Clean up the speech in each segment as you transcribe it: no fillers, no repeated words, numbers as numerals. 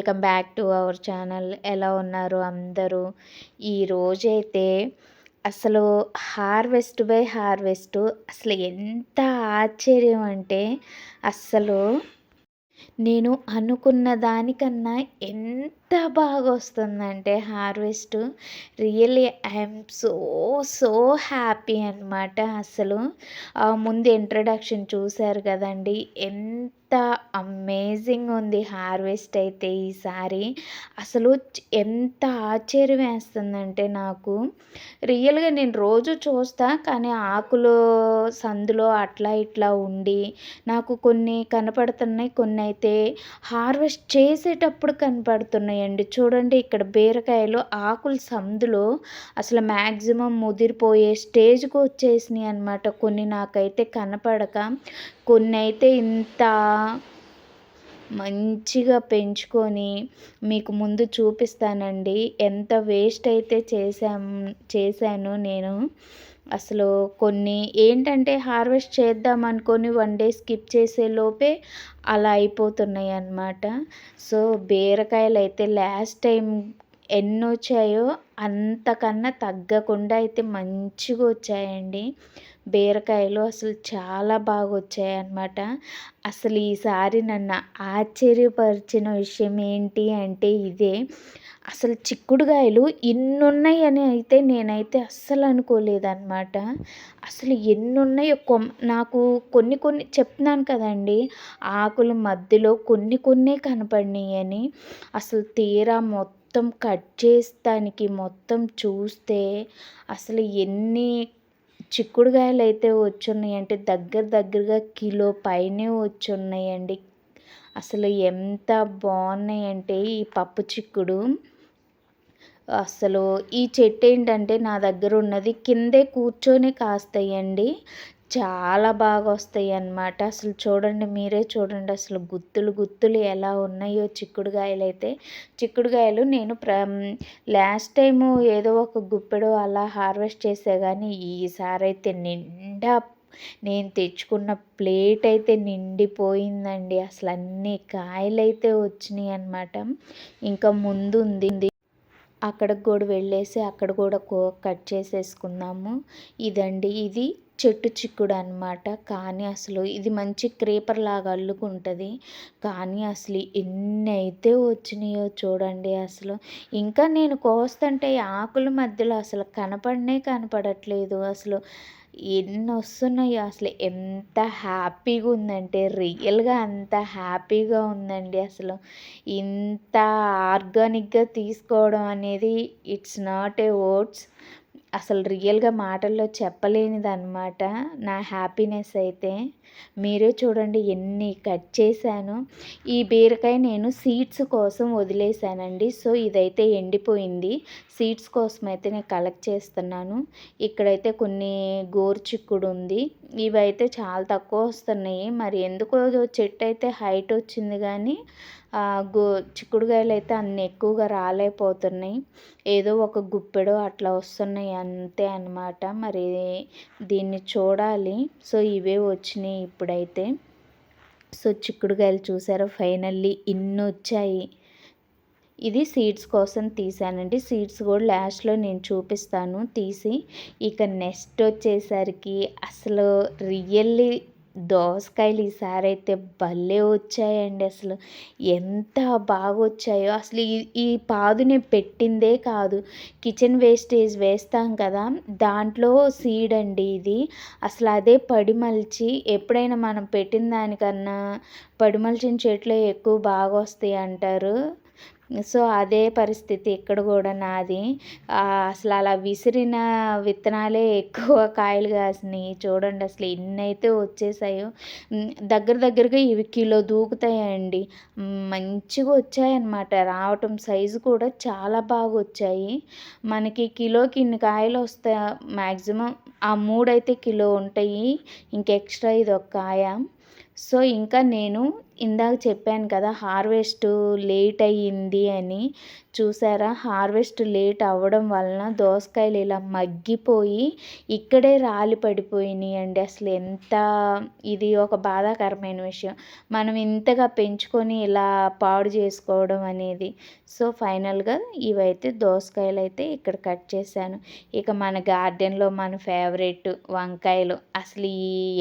Welcome back to our channel. ఎలా ఉన్నారు అందరూ? ఈరోజైతే అసలు హార్వెస్ట్ అసలు ఎంత ఆశ్చర్యం అంటే అస్సలు నేను అనుకున్న దానికన్నా ఎంత బాగా వస్తుందంటే harvest really I'm so happy అనమాట. అసలు ముందు ఇంట్రడక్షన్ చూశారు కదండి, ఎంత అమేజింగ్ ఉంది హార్వెస్ట్ అయితే ఈసారి. అసలు ఎంత ఆశ్చర్యం వేస్తుందంటే నాకు రియల్గా నేను రోజు చూస్తా, కానీ ఆకులు సందులో అట్లా ఇట్లా ఉండి నాకు కొన్ని కనపడుతున్నాయి, కొన్ని అయితే హార్వెస్ట్ చేసేటప్పుడు కనపడుతున్నాయండి. చూడండి, ఇక్కడ బీరకాయలు ఆకుల సందులో అసలు మ్యాక్సిమం ముదిరిపోయే స్టేజ్కి వచ్చేసినాయి అనమాట. కొన్ని నాకైతే కనపడక, కొన్ని అయితే ఇంత మంచిగా పెంచుకొని మీకు ముందు చూపిస్తానండి. ఎంత వేస్ట్ అయితే చేశాను నేను. అసలు కొన్ని ఏంటంటే హార్వెస్ట్ చేద్దాం అనుకొని 1 డే స్కిప్ చేసే లోపే అలా అయిపోతున్నాయి అన్నమాట. సో బీరకాయలు అయితే లాస్ట్ టైం ఎన్నొచ్చాయో అంతకన్నా తగ్గకుండా అయితే మంచిగా వచ్చాయండి బీరకాయలు. అసలు చాలా బాగా వచ్చాయన్నమాట. అసలు ఈసారి నన్ను ఆశ్చర్యపరిచిన విషయం ఏంటి అంటే ఇదే. అసలు చిక్కుడుగాయలు ఇన్నున్నాయని అయితే నేనైతే అస్సలు అనుకోలేదన్నమాట. అసలు ఎన్నున్నాయో నాకు కొన్ని చెప్తున్నాను కదండి, ఆకుల మధ్యలో కొన్ని కనపడినాయని. అసలు తీరా మొత్తం కట్ చేస్తానికి మొత్తం చూస్తే అసలు ఎన్ని చిక్కుడుగాయలు అయితే వచ్చున్నాయంటే దగ్గరగా కిలో పైనే వచ్చున్నాయండి. అసలు ఎంత బాగున్నాయంటే ఈ పప్పు చిక్కుడు. అసలు ఈ చెట్టు ఏంటంటే నా దగ్గర ఉన్నది కిందే కూర్చొని కాస్తాయండి. చాలా బాగా వస్తాయి అన్నమాట. అసలు చూడండి, మీరే చూడండి, అసలు గుత్తులు ఎలా ఉన్నాయో చిక్కుడుగాయలు నేను లాస్ట్ టైము ఏదో ఒక గుప్పెడు అలా హార్వెస్ట్ చేసా, కానీ ఈసారి అయితే నిండా నేను తెచ్చుకున్న ప్లేట్ అయితే నిండిపోయిందండి. అసలు అన్ని కాయలైతే వచ్చినాయి అన్నమాట. ఇంకా ముందుంది, అక్కడికి కూడా వెళ్ళేసి అక్కడ కూడా కట్ చేసేసుకుందాము. ఇదండి, ఇది చెట్టు చిక్కుడు అనమాట. కానీ అసలు ఇది మంచి క్రీపర్ లాగా అల్లుకుంటుంది. కానీ అసలు ఎన్ని అయితే వచ్చినాయో చూడండి. అసలు ఇంకా నేను కోస్తుంటే ఆకుల మధ్యలో అసలు కనపడట్లేదు. అసలు ఎన్ని వస్తున్నాయో, అసలు ఎంత హ్యాపీగా ఉందంటే రియల్గా అంత హ్యాపీగా ఉందండి. అసలు ఇంత ఆర్గానిక్గా తీసుకోవడం అనేది ఇట్స్ నాట్ ఏ వర్డ్స్. అసలు రియల్గా మాటల్లో చెప్పలేనిదన్నమాట నా హ్యాపీనెస్ అయితే. మీరే చూడండి ఎన్ని కట్ చేశాను. ఈ బీరకాయ నేను సీడ్స్ కోసం వదిలేసానండి. సో ఇదైతే ఎండిపోయింది. సీడ్స్ కోసం అయితే నేను కలెక్ట్ చేస్తున్నాను. ఇక్కడైతే కొన్ని గోరుచిక్కుడు ఉంది. ఇవైతే చాలా తక్కువ వస్తున్నాయి. మరి ఎందుకో చెట్టు అయితే హైట్ వచ్చింది, కానీ చిక్కుడుకాయలు అయితే అన్ని ఎక్కువగా రాలేకపోతున్నాయి. ఏదో ఒక గుప్పెడు అట్లా వస్తున్నాయి అంతే అన్నమాట. మరి దీన్ని చూడాలి. సో ఇవే వచ్చినాయి ఇప్పుడైతే. సో చిక్కుడుకాయలు చూసారా, ఫైనల్లీ ఇన్ని వచ్చాయి. ఇది సీడ్స్ కోసం తీసానండి. సీడ్స్ కూడా లాస్ట్లో నేను చూపిస్తాను తీసి. ఇక నెక్స్ట్ వచ్చేసరికి అసలు రియల్లీ దోసకాయలు ఈసారి అయితే భలే వచ్చాయండి. అసలు ఎంత బాగా వచ్చాయో. అసలు ఈ పాదు నేను పెట్టిందే కాదు, కిచెన్ వేస్టేజ్ వేస్తాం కదా, దాంట్లో సీడ్ అండి ఇది. అసలు అదే పడిమలిచి, ఎప్పుడైనా మనం పెట్టిన దానికన్నా పడిమలిచిన చెట్లు ఎక్కువ బాగా వస్తాయి అంటారు. సో అదే పరిస్థితి ఇక్కడ కూడా నాది. అసలు అలా విసిరిన విత్తనాలే ఎక్కువ కాయలు కాసినాయి. చూడండి అసలు ఎన్నైతే వచ్చేసాయో. దగ్గరగా ఇవి కిలో దూకుతాయండి. మంచిగా వచ్చాయన్నమాట. రావటం సైజు కూడా చాలా బాగా వచ్చాయి. మనకి కిలోకి ఇన్ని కాయలు వస్తాయి మ్యాక్సిమం. ఆ 3 అయితే కిలో ఉంటాయి, ఇంక ఎక్స్ట్రా ఇది ఒక కాయ. సో, ఇంకా నేను ఇందాక చెప్పాను కదా! హార్వెస్ట్ లేట్ అయ్యింది అని. చూసారా? హార్వెస్ట్ లేట్ అవ్వడం వలన దోసకాయలు ఇలా మగ్గిపోయి ఇక్కడే రాలి పడిపోయినాయండి. అసలు ఎంత ఇది ఒక బాధాకరమైన విషయం. మనం ఇంతగా పెంచుకొని ఇలా పాడు చేసుకోవడం అనేది. సో, ఫైనల్‌గా ఇవైతే దోసకాయలైతే ఇక్కడ కట్ చేశాను. ఇక మన గార్డెన్‌లో మన ఫేవరెట్ వంకాయలు. అసలు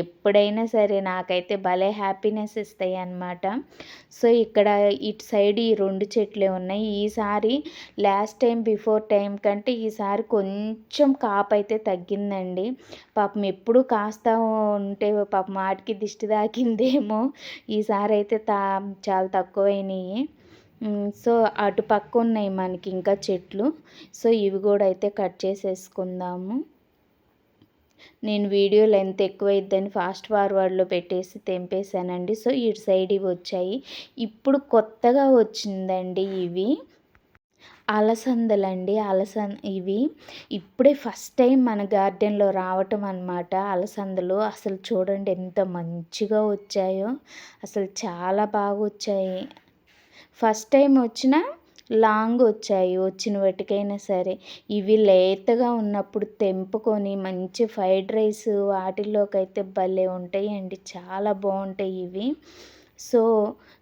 ఎప్పుడైనా సరే నాకైతే భలే హ్యాపీనెస్ ఇస్తాయన్నమాట. సో, ఇక్కడ ఇటు సైడ్ ఈ 2 చెట్లే ఉన్నాయి. ఈసారి లాస్ట్ టైం బిఫోర్ టైం కంటే ఈసారి కొంచెం కాపైతే తగ్గిందండి. పాపం ఎప్పుడు కాస్తా ఉంటే పాపం వాటికి దిష్టి తాకిందేమో ఈసారైతే చాలా తక్కువైనాయి. సో, అటు పక్క ఉన్నాయి మనకి ఇంకా చెట్లు. సో, ఇవి కూడా అయితే కట్ చేసేసుకుందాము. నేను వీడియో లెంత్ ఎక్కువైద్దని ఫాస్ట్ ఫార్వర్డ్‌లో పెట్టేసి తెంపేశానండి. సో, ఇటు సైడ్ ఇవి వచ్చాయి. ఇప్పుడు కొత్తగా వచ్చిందండి ఇవి. అలసందలండి. ఇవి ఇప్పుడే ఫస్ట్ టైం మన గార్డెన్‌లో రావటం అనమాట అలసందలు. అసలు చూడండి ఎంత మంచిగా వచ్చాయో. అసలు చాలా బాగొచ్చాయి. ఫస్ట్ టైం వచ్చినా లాంగ్ వచ్చాయి. వచ్చిన వాటికైనా సరే. ఇవి లేతగా ఉన్నప్పుడు తెంపుకొని మంచి ఫ్రైడ్ రైస్ వాటిల్లోకైతే భలే ఉంటాయండి. చాలా బావుంటాయి ఇవి. సో,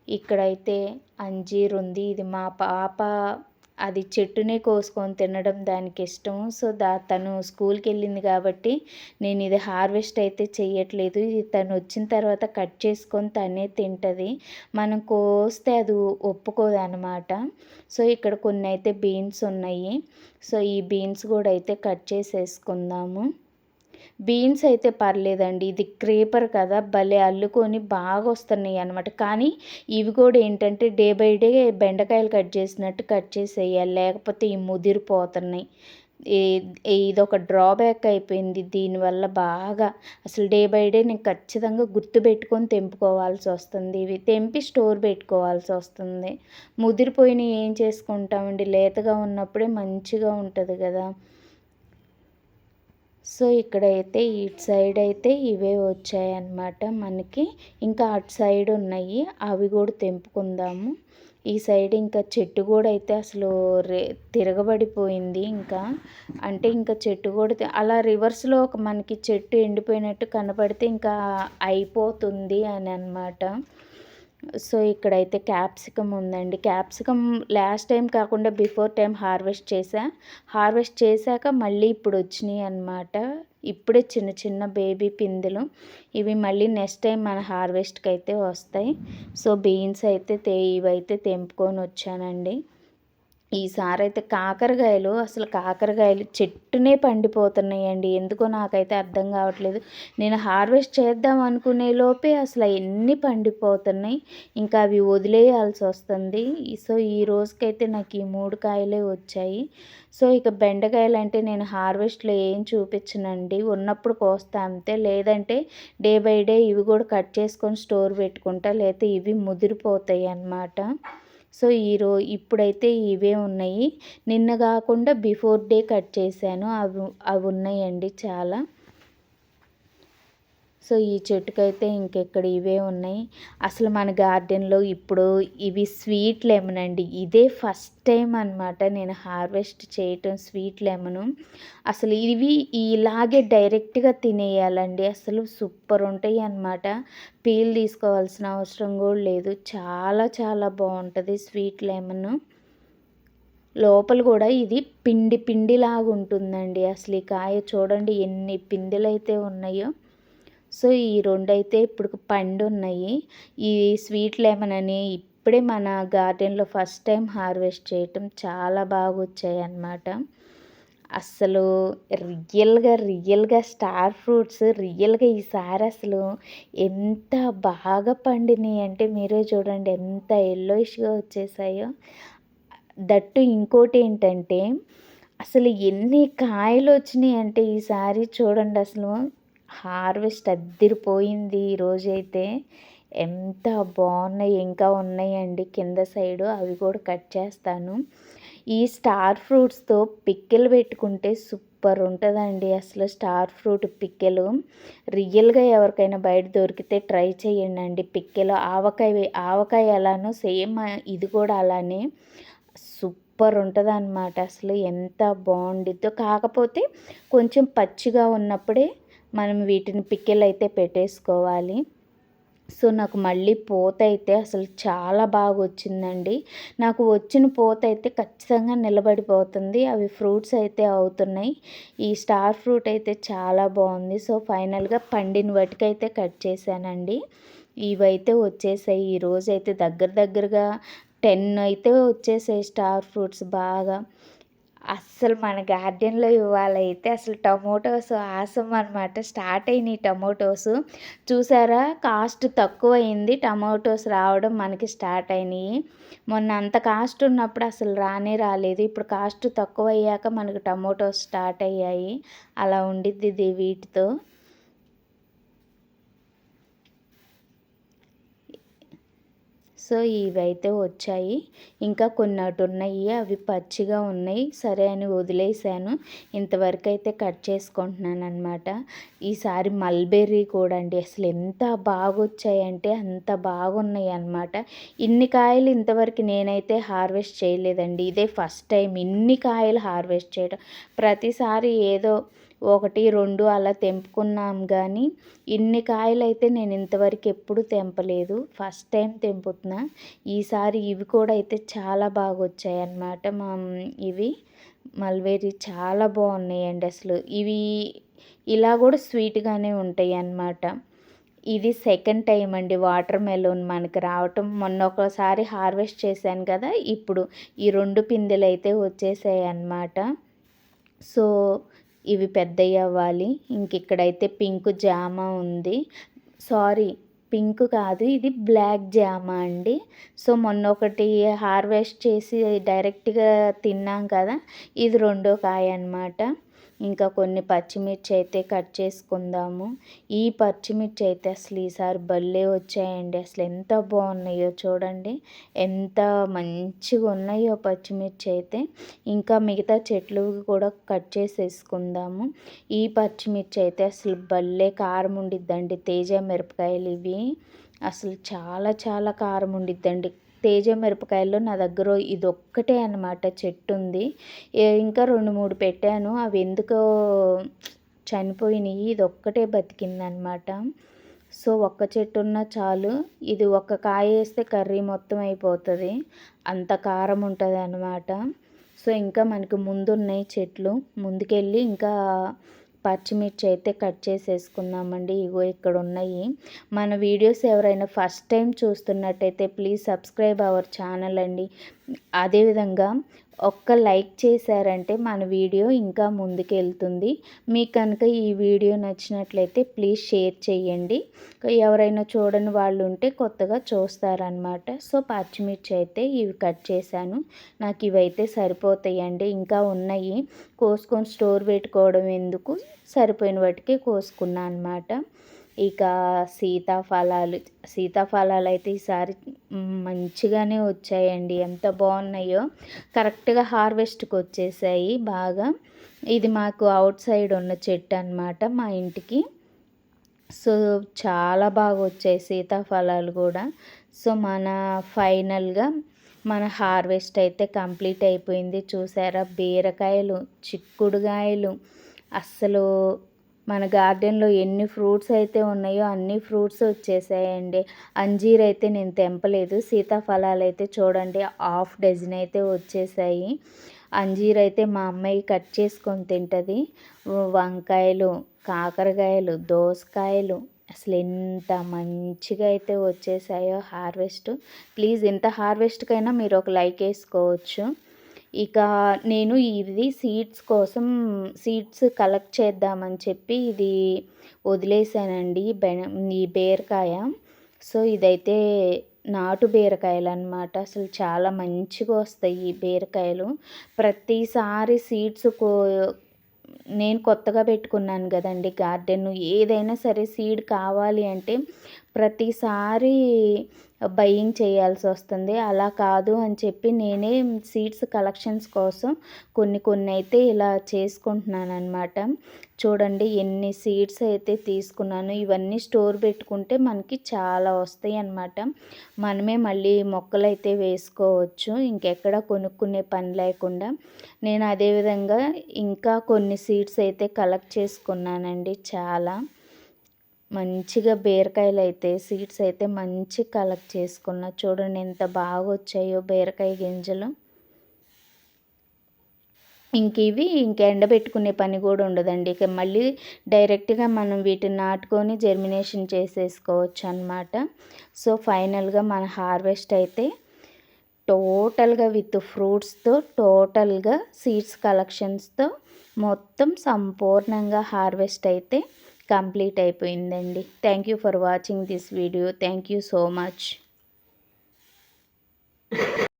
ఇక్కడైతే అంజీర్ ఉంది. ఇది మా పాప అది చెట్టునే కోసుకొని తినడం దానికిష్టం. సో, తను స్కూల్‌కెళ్ళింది కాబట్టి నేను ఇది హార్వెస్ట్ అయితే చెయ్యట్లేదు. ఇది తను వచ్చిన తర్వాత కట్ చేసుకొని తనే తింటది. మనం కోస్తే అది ఒప్పుకోదనమాట. సో, ఇక్కడ కొన్నైతే బీన్స్ ఉన్నాయి. సో, ఈ బీన్స్ కూడా అయితే కట్ చేసేసుకుందాము. బీన్స్ అయితే పర్లేదండి. ఇది క్రీపర్ కదా! భలే అల్లుకొని బాగొస్తున్నాయి అనమాట. కానీ ఇవి కూడా ఏంటంటే డే బై డే బెండకాయలు కట్ చేసినట్టు కట్ చేసేయాలి. లేకపోతే ఇవి ముదిరిపోతున్నాయి. ఈ ఇదొక డ్రాబ్యాక్ అయిపోయింది. దీనివల్ల బాగా అసలు డే బై డే నేను ఖచ్చితంగా గుర్తుపెట్టుకొని తెంపుకోవాల్సొస్తుంది. ఇవి తెంపి స్టోర్ పెట్టుకోవాల్సొస్తుంది. ముదిరిపోయినయి ఏం చేసుకుంటామండి? లేతగా ఉన్నప్పుడే మంచిగా ఉంటది గదా! సో, ఇక్కడైతే ఇటు సైడ్ అయితే ఇవే వచ్చాయన్నమాట మనకి. ఇంకా అటు సైడ్ ఉన్నాయి. అవి కూడా తెంపుకుందాము. ఈ సైడ్ ఇంకా చెట్టు కూడా అయితే అసలు తిరగబడిపోయింది ఇంకా. అంటే ఇంకా చెట్టు కూడా అలా రివర్స్‌లో ఒక మనకి చెట్టు ఎండిపోయినట్టు కనపడితే ఇంకా అయిపోతుంది అని అనమాట. సో, ఇక్కడైతే క్యాప్సికమ్ ఉందండి. క్యాప్సికమ్ లాస్ట్ టైం కాకుండా బిఫోర్ టైం హార్వెస్ట్ చేశాక మళ్ళీ ఇప్పుడు వచ్చినాయి అన్నమాట. ఇప్పుడే చిన్న చిన్న బేబీ పిందెలు. ఇవి మళ్ళీ నెక్స్ట్ టైం మన హార్వెస్ట్‌కి అయితే వస్తాయి. సో, బీన్స్ అయితే ఇవైతే తెంపుకొని వచ్చానండి. ఈసారైతే కాకరకాయలు చెట్టునే పండిపోతున్నాయండి. ఎందుకో నాకైతే అర్థం కావట్లేదు. నేను హార్వెస్ట్ చేద్దాం అనుకునే లోపే అసలు అయన్నీ పండిపోతున్నాయి. ఇంకా అవి వదిలేయాల్సొస్తుంది. సో, ఈ రోజుకైతే నాకు ఈ 3 కాయలే వచ్చాయి. సో, ఇక బెండకాయలంటే నేను హార్వెస్ట్‌లో ఏం చూపించనండి. ఉన్నప్పుడు కోస్తా అంతే. లేదంటే డే బై డే ఇవి కూడా కట్ చేసుకొని స్టోర్ పెట్టుకుంటా. లేతే ఇవి ముదిరిపోతాయి అన్నమాట. సో, ఇప్పుడైతే ఇవే ఉన్నాయి. నిన్న కాకుండా బిఫోర్ డే కట్ చేశాను. అవి ఉన్నాయండి చాలా. సో, ఈ చెట్టుకైతే ఇంకెక్కడ ఇవే ఉన్నాయి. అసలు మన గార్డెన్‌లో ఇప్పుడు ఇవి స్వీట్ లెమన్ అండి. ఇదే ఫస్ట్ టైం అనమాట నేను హార్వెస్ట్ చేయటం స్వీట్ లెమను. అసలు ఇవి ఇలాగే డైరెక్ట్‌గా తినేయాలండి. అసలు సూపర్ ఉంటాయి అన్నమాట. పీల్ తీసుకోవాల్సిన అవసరం కూడా లేదు. చాలా చాలా బావుంటది స్వీట్ లెమను. లోపల కూడా ఇది పిండి పిండిలాగా ఉంటుందండి. అసలు ఈ కాయ చూడండి ఎన్ని పిందెలైతే ఉన్నాయో. సో, ఈ 2 అయితే ఇప్పుడు పండున్నాయి. ఈ స్వీట్ లెమన్ అని ఇప్పుడే మన గార్డెన్‌లో ఫస్ట్ టైం హార్వెస్ట్ చేయటం చాలా బాగొచ్చాయన్నమాట. అస్సలు రియల్‌గా స్టార్ ఫ్రూట్స్ ఈసారి అసలు ఎంత బాగా పండినాయంటే మీరే చూడండి ఎంత యెల్లోయిష్‌గా వచ్చేసాయో. దట్టు ఇంకోటేంటంటే అసలు ఎన్ని కాయలొచ్చినాయంటే ఈసారి చూడండి అసలు హార్వెస్ట్ అద్దిరిపోయింది ఈరోజైతే. ఎంత బాగున్నాయి. ఇంకా ఉన్నాయండి కింద సైడు. అవి కూడా కట్ చేస్తాను. ఈ స్టార్ ఫ్రూట్స్‌తో పికిల్ పెట్టుకుంటే సూపర్ ఉంటుందండి అసలు స్టార్ ఫ్రూట్ పిక్కెలు. రియల్గా ఎవరికైనా బయట దొరికితే ట్రై చేయండి పిక్కెలు. ఆవకాయ ఎలానో సేమ్ ఇది కూడా అలానే సూపర్ ఉంటుందన్నమాట. అసలు ఎంత బాగుండిద్దో. కాకపోతే కొంచెం పచ్చిగా ఉన్నప్పుడే మనం వీటిని పిక్కెలు అయితే పెట్టేసుకోవాలి. సో నాకు మళ్ళీ పూత అయితే అసలు చాలా బాగా వచ్చిందండి. నాకు వచ్చిన పూత అయితే ఖచ్చితంగా నిలబడిపోతుంది. అవి ఫ్రూట్స్ అయితే అవుతున్నాయి. ఈ స్టార్ ఫ్రూట్ అయితే చాలా బాగుంది. సో ఫైనల్గా పండిన వాటికైతే కట్ చేశానండి. ఇవైతే వచ్చేసాయి. ఈరోజైతే దగ్గరగా 10 అయితే వచ్చేసాయి స్టార్ ఫ్రూట్స్ బాగా. అస్సలు మన గార్డెన్‌లో ఇవాళైతే అసలు టమోటోస్ ఆసమ్ అనమాట. స్టార్ట్ అయినాయి టమోటోస్. చూసారా కాస్ట్ తక్కువయింది. టమోటోస్ రావడం మనకి స్టార్ట్ అయినాయి. మొన్న అంత కాస్ట్ ఉన్నప్పుడు అసలు రానే రాలేదు. ఇప్పుడు కాస్ట్ తక్కువయ్యాక మనకు టమోటోస్ స్టార్ట్ అయ్యాయి. అలా ఉండిద్ది ఇది వీటితో. సో ఇవైతే వచ్చాయి. ఇంకా కొన్ని అటు ఉన్నాయి. అవి పచ్చిగా ఉన్నాయి. సరే అని వదిలేసాను. ఇంతవరకు అయితే కట్ చేసుకుంటున్నాను అనమాట. ఈసారి మల్బెర్రీ కూడా అండి అసలు ఎంత బాగొచ్చాయంటే అంత బాగున్నాయి అన్నమాట. ఇన్ని కాయలు ఇంతవరకు నేనైతే హార్వెస్ట్ చేయలేదండి. ఇదే ఫస్ట్ టైం ఇన్ని కాయలు హార్వెస్ట్ చేయడం. ప్రతిసారి ఏదో 1, 2 అలా తెంపుకున్నాం కానీ ఇన్ని కాయలైతే నేను ఇంతవరకు ఎప్పుడు తెంపలేదు. First time తెంపుతున్నా. ఈసారి ఇవి కూడా అయితే చాలా బాగా వచ్చాయన్నమాట. ఇవి మల్బెర్రీ చాలా బాగున్నాయండి అసలు. ఇవి ఇలా కూడా స్వీట్గానే ఉంటాయి అన్నమాట. ఇది సెకండ్ టైం అండి వాటర్ మెలోన్ మనకి రావటం. మొన్న ఒకసారి హార్వెస్ట్ చేశాను కదా, ఇప్పుడు ఈ 2 పిందెలు అయితే వచ్చేసాయి అన్నమాట. సో ఇవి పెద్దవి అవ్వాలి. ఇక్కడైతే పింక్ జామ ఉంది. సారీ, పింక్ కాదు, ఇది బ్లాక్ జామ అండి. సో మొన్న ఒకటి హార్వెస్ట్ చేసి డైరెక్ట్గా తిన్నాం కదా, ఇది రెండో కాయ అన్నమాట. ఇంకా కొన్ని పచ్చిమిర్చి అయితే కట్ చేసుకుందాము. ఈ పచ్చిమిర్చి అయితే అసలు ఈసారి భలే వచ్చాయండి. అసలు ఎంత బాగున్నాయో చూడండి, ఎంత మంచిగా ఉన్నాయో పచ్చిమిర్చి అయితే. ఇంకా మిగతా చెట్లు కూడా కట్ చేసేసుకుందాము. ఈ పచ్చిమిర్చి అయితే అసలు భలే కారం ఉండిద్దండి. తేజ మిరపకాయలు ఇవి అసలు చాలా కారం ఉండిద్దండి. తేజ మిరపకాయల్లో నా దగ్గర ఇదొక్కటే అన్నమాట చెట్టు ఉంది. ఇంకా 2, 3 పెట్టాను. అవి ఎందుకో చనిపోయినాయి. ఇదొక్కటే బతికిందనమాట. సో ఒక్క చెట్టు ఉన్నా చాలు. ఇది ఒక్క కాయ వేస్తే కర్రీ మొత్తం అయిపోతుంది. అంత కారం ఉంటుంది అన్నమాట. సో ఇంకా మనకి ముందున్నాయి చెట్లు. ముందుకెళ్ళి ఇంకా పచ్చిమిర్చి అయితే కట్ చేసేసుకుందామండి. ఇగో ఇక్కడ ఉన్నాయి. మన వీడియోస్ ఎవరైనా ఫస్ట్ టైం చూస్తున్నట్టయితే ప్లీజ్ సబ్స్క్రైబ్ అవర్ ఛానల్ అండి. అదేవిధంగా ఒక్క లైక్ చేశారంటే మన వీడియో ఇంకా ముందుకెళ్తుంది. మీకు కనుక ఈ వీడియో నచ్చినట్లయితే ప్లీజ్ షేర్ చేయండి. ఎవరైనా చూడని వాళ్ళు ఉంటే కొత్తగా చూస్తారనమాట. సో పచ్చిమిర్చి అయితే ఇవి కట్ చేశాను. నాకు ఇవైతే సరిపోతాయండి. ఇంకా ఉన్నాయి, కోసుకొని స్టోర్ పెట్టుకోవడం ఎందుకు, సరిపోయిన వాటికి కోసుకున్నా అనమాట. ఇక సీతాఫలాలు అయితే ఈసారి మంచిగానే వచ్చాయండి. ఎంత బాగున్నాయో. కరెక్ట్గా హార్వెస్ట్కి వచ్చేసాయి బాగా. ఇది మాకు అవుట్ సైడ్ ఉన్న చెట్టు అన్నమాట మా ఇంటికి. సో చాలా బాగా వచ్చాయి సీతాఫలాలు కూడా. సో ఫైనల్గా మన హార్వెస్ట్ అయితే కంప్లీట్ అయిపోయింది. చూసారా, బీరకాయలు, చిక్కుడుకాయలు, అస్సలు మన గార్డెన్లో ఎన్ని ఫ్రూట్స్ అయితే ఉన్నాయో అన్ని ఫ్రూట్స్ వచ్చేసాయండి. అంజీర్ అయితే నేను తెంపలేదు. సీతాఫలాలు అయితే చూడండి 1/2 డజన్ అయితే వచ్చేసాయి. అంజీర్ అయితే మా అమ్మాయి కట్ చేసుకొని తింటుంది. వంకాయలు, కాకరకాయలు, దోసకాయలు అసలు ఎంత మంచిగా అయితే వచ్చేసాయో హార్వెస్ట్. ప్లీజ్ ఇంత హార్వెస్ట్కైనా మీరు ఒక లైక్ వేసుకోవచ్చు. ఇక నేను ఇది సీడ్స్ కలెక్ట్ చేద్దామని చెప్పి ఇది వదిలేసానండి. ఈ బీరకాయ. సో ఇదైతే నాటు బీరకాయలు అన్నమాట. అసలు చాలా మంచిగా వస్తాయి ఈ బీరకాయలు. ప్రతిసారి నేను కొత్తగా పెట్టుకున్నాను కదండి గార్డెన్. ఏదైనా సరే సీడ్ కావాలి అంటే ప్రతిసారి బయింగ్ చేయాల్సి వస్తుంది. అలా కాదు అని చెప్పి నేనే సీడ్స్ కలెక్షన్స్ కోసం కొన్ని అయితే ఇలా చేసుకుంటున్నానన్నమాట. చూడండి ఎన్ని సీడ్స్ అయితే తీసుకున్నాను. ఇవన్నీ స్టోర్ పెట్టుకుంటే మనకి చాలా వస్తాయి అన్నమాట. మనమే మళ్ళీ మొక్కలైతే వేసుకోవచ్చు, ఇంకెక్కడ కొనుక్కునే పని లేకుండా. నేను అదేవిధంగా ఇంకా కొన్ని సీడ్స్ అయితే కలెక్ట్ చేసుకున్నానండి. చాలా మంచిగా బీరకాయలు అయితే సీడ్స్ అయితే మంచి కలెక్ట్ చేసుకున్నా. చూడండి ఎంత బాగా వచ్చాయో బీరకాయ గింజలు. ఇవి ఎండబెట్టుకునే పని కూడా ఉండదండి. ఇక మళ్ళీ డైరెక్ట్గా మనం వీటిని నాటుకొని జర్మినేషన్ చేసేసుకోవచ్చు అన్నమాట. సో ఫైనల్గా మన హార్వెస్ట్ అయితే టోటల్గా విత్ ఫ్రూట్స్తో, టోటల్గా సీడ్స్ కలెక్షన్స్తో మొత్తం సంపూర్ణంగా హార్వెస్ట్ అయితే కంప్లీట్ అయిపోయిందండి. Thank you for watching this video. Thank you so much.